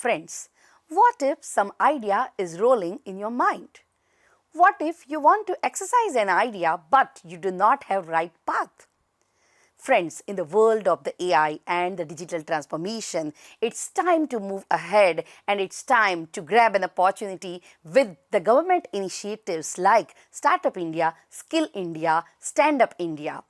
Friends, what if some idea is rolling in your mind? What if you want to exercise an idea but you do not have right path? Friends, in the world of the AI and the digital transformation, it's time to move ahead and it's time to grab an opportunity with the government initiatives like Startup India, Skill India, Stand Up India.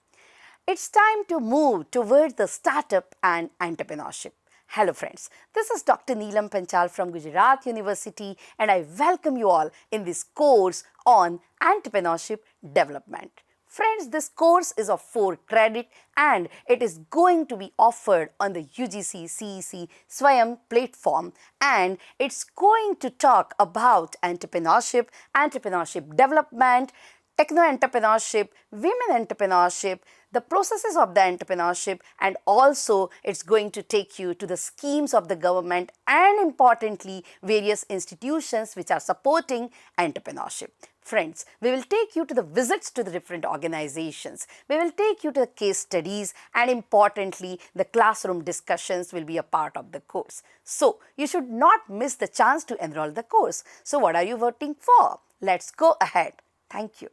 It's time to move towards the startup and entrepreneurship. Hello friends, this is Dr. Nilam Panchal from Gujarat University and I welcome you all in this course on Entrepreneurship Development. Friends, this course is of 4 credit and it is going to be offered on the UGC CEC SWAYAM platform, and it's going to talk about entrepreneurship, entrepreneurship development, techno-entrepreneurship, women entrepreneurship, the processes of the entrepreneurship, and also it's going to take you to the schemes of the government and importantly various institutions which are supporting entrepreneurship. Friends, we will take you to the visits to the different organizations. We will take you to the case studies and importantly the classroom discussions will be a part of the course. So, you should not miss the chance to enroll the course. So, what are you waiting for? Let's go ahead. Thank you.